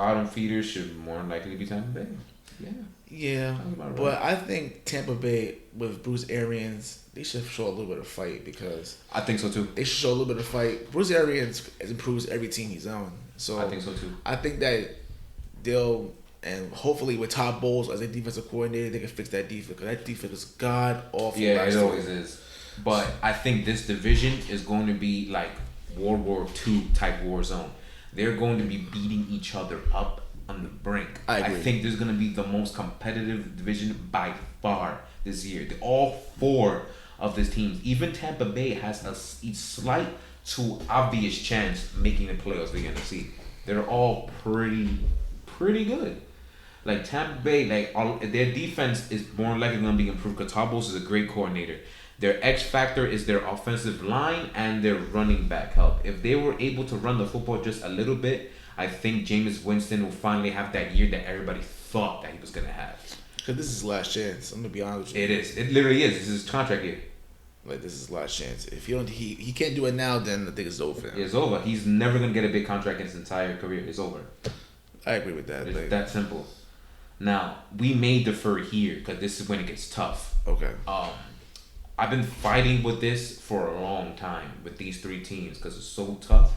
bottom feeders should more likely be Tampa Bay. Yeah. Yeah, but I think Tampa Bay with Bruce Arians, they should show a little bit of fight because I think so too. they should show a little bit of fight. Bruce Arians improves every team he's on, so I think so too. I think that they'll and hopefully with Todd Bowles as a defensive coordinator, they can fix that defense because that defense is god awful. Yeah, it always is. But I think this division is going to be like World War II type war zone. They're going to be beating each other up on the brink. I think there's going to be the most competitive division by far this year. All four of these teams, even Tampa Bay has a slight to obvious chance making the playoffs of the NFC. They're all pretty good. Like Tampa Bay, their defense is more likely going to be improved because Todd Bowles is a great coordinator. Their X factor is their offensive line and their running back help. If they were able to run the football just a little bit, I think Jameis Winston will finally have that year that everybody thought that he was going to have. Because this is his last chance. I'm going to be honest with you. It is. It literally is. This is his contract year. Like, this is his last chance. If he can't do it now, then I think it's over for him. It's over. He's never going to get a big contract in his entire career. It's over. I agree with that. It's that simple. Now, we may defer here because this is when it gets tough. Okay. I've been fighting with this for a long time with these three teams because it's so tough.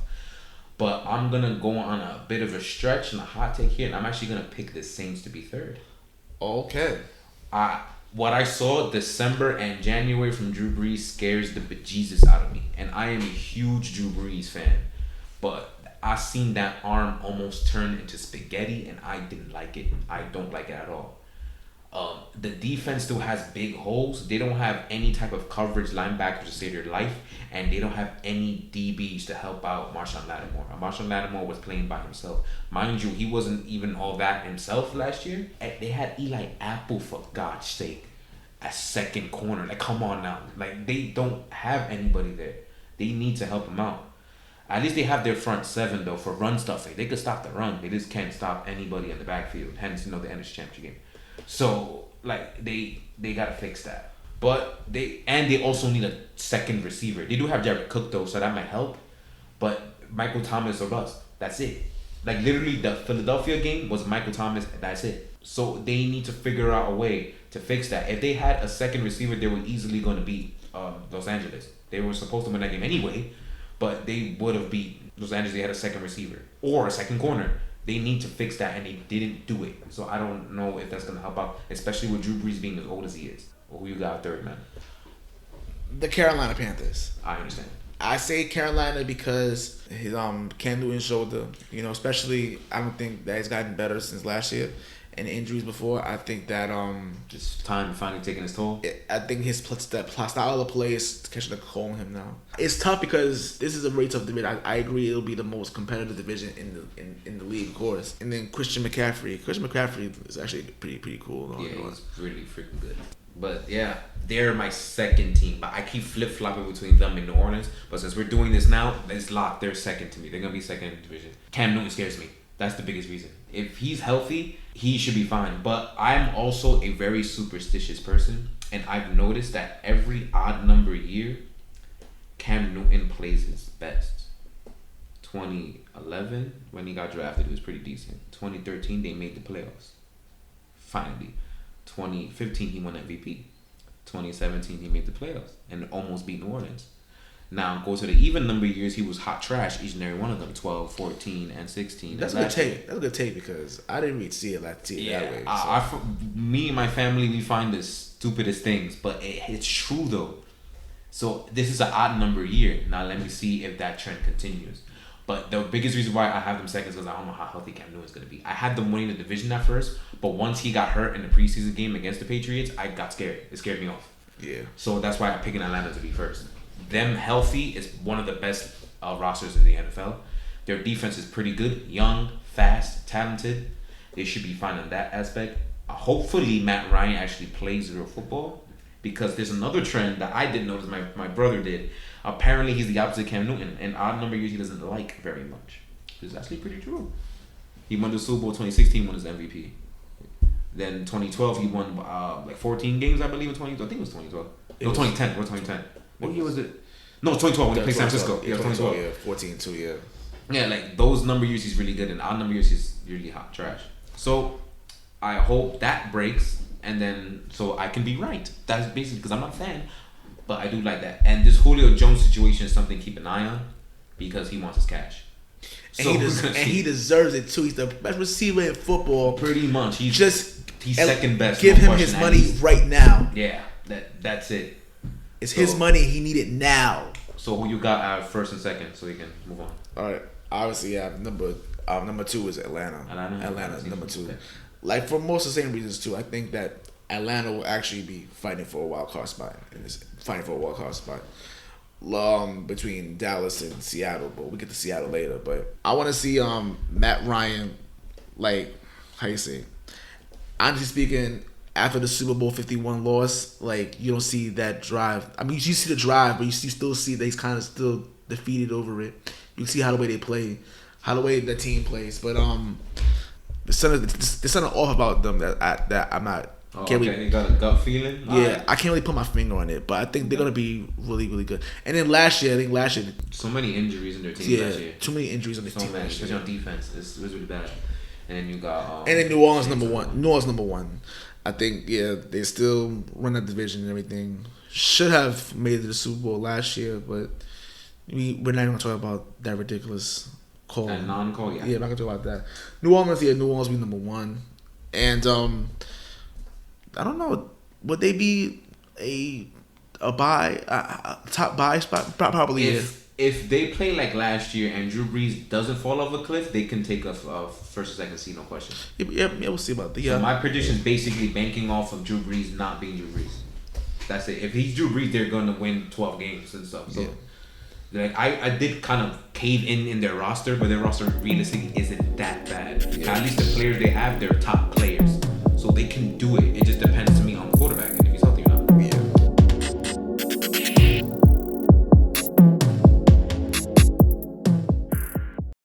But I'm going to go on a bit of a stretch and a hot take here, and I'm actually going to pick the Saints to be third. Okay. What I saw December and January from Drew Brees scares the bejesus out of me. And I am a huge Drew Brees fan. But I seen that arm almost turn into spaghetti, and I didn't like it. I don't like it at all. The defense still has big holes. They don't have any type of coverage linebackers to save their life, and they don't have any DBs to help out Marshawn Lattimore. Marshawn Lattimore was playing by himself. Mind you, he wasn't even all that himself last year. They had Eli Apple, for God's sake, at second corner. Like, come on now. Like, they don't have anybody there. They need to help him out. At least they have their front seven, though, for run stuff. Like, they could stop the run. They just can't stop anybody in the backfield. Hence, the NFC Championship game. So, like, they gotta fix that. But they also need a second receiver. They do have Jared Cook, though, so that might help. But Michael Thomas or bust. That's it. Like, literally, the Philadelphia game was Michael Thomas. That's it. So, they need to figure out a way to fix that. If they had a second receiver, they were easily going to beat Los Angeles. They were supposed to win that game anyway, but they would have beat Los Angeles. They had a second receiver or a second corner. They need to fix that, and they didn't do it. So I don't know if that's going to help out, especially with Drew Brees being as old as he is. Well, who you got third, man? The Carolina Panthers. I understand. I say Carolina because his Cam Newton's shoulder, especially I don't think that he's gotten better since last year. And injuries before, I think that just time finally taking its toll. I think his style of play is catching a cold on him now. It's tough because this is a very tough division. I agree it'll be the most competitive division in the league, of course. And then Christian McCaffrey is actually pretty cool. Yeah, he's really freaking good. But yeah, they're my second team. But I keep flip flopping between them and New Orleans. But since we're doing this now, it's locked. They're second to me. They're gonna be second in the division. Cam Newton scares me. That's the biggest reason. If he's healthy, he should be fine. But I'm also a very superstitious person, and I've noticed that every odd number year, Cam Newton plays his best. 2011, when he got drafted, it was pretty decent. 2013, they made the playoffs. Finally. 2015, he won MVP. 2017, he made the playoffs and almost beat New Orleans. Now, go to the even number years, he was hot trash each and every one of them, 12, 14, and 16. That's a good take. That's a good take because I didn't really see it that way. So. Me and my family, we find the stupidest things, but it's true, though. So, this is an odd number year. Now, let me see if that trend continues. But the biggest reason why I have them second is because I don't know how healthy Cam Newton is going to be. I had them winning the division at first, but once he got hurt in the preseason game against the Patriots, I got scared. It scared me off. Yeah. So, that's why I'm picking Atlanta to be first. Them healthy is one of the best rosters in the NFL. Their defense is pretty good, young, fast, talented. They should be fine in that aspect. Hopefully, Matt Ryan actually plays real football because there's another trend that I didn't notice. My brother did. Apparently, he's the opposite of Cam Newton, and odd number years he doesn't like very much. It's actually pretty true. He won the Super Bowl 2016, won his MVP. Then 2012, he won 14 games, I believe, in 2012. I think it was 2012. No, 2010. Or 2010. What year was it? No, 2012 when he played San Francisco. Yeah, 2012. Yeah, 14-2, yeah. Yeah, like those number years he's really good, and odd number years he's really hot trash. So I hope that breaks, and then so I can be right. That's basically because I'm not a fan, but I do like that. And this Julio Jones situation is something to keep an eye on because he wants his cash. And, he deserves it too. He's the best receiver in football. Pretty much. He's second best. Give him his money right now. Yeah, that's it. It's his money. He need it now. So who you got first and second, so you can move on. All right. Obviously, yeah. Number 2 is Atlanta. Atlanta number 2. Okay. Like for most of the same reasons too. I think that Atlanta will actually be fighting for a wild card spot between Dallas and Seattle, but we'll get to Seattle later. But I want to see Matt Ryan, like, how you say, honestly speaking, after the Super Bowl 51 loss, like, you don't see that drive. I mean, you see the drive, but you still see that he's kind of still defeated over it. You see how the way they play, how the way the team plays. But there's something off about them that I'm not. You got a gut feeling? Yeah, I can't really put my finger on it, but I think they're gonna be really, really good. And then last year, so many injuries in their team last year. Too many injuries on the team. Especially on defense. It was really bad. And then you got and then New Orleans number one. I think they still run that division and everything. Should have made it to the Super Bowl last year, but we're not even gonna talk about that ridiculous call. That non-call, yeah. Yeah, I'm not gonna talk about that. New Orleans will be number 1, and I don't know. Would they be a top buy spot? Probably. If they play like last year and Drew Brees doesn't fall off a cliff, they can take a first or second seed, no question. Yeah, we'll see about that. Yeah. So my prediction is basically banking off of Drew Brees not being Drew Brees. That's it. If he's Drew Brees, they're gonna win 12 games and stuff. So, like I did kind of cave in their roster, but their roster realistically isn't that bad. Yeah. At least the players they have, they're top players. So they can do it.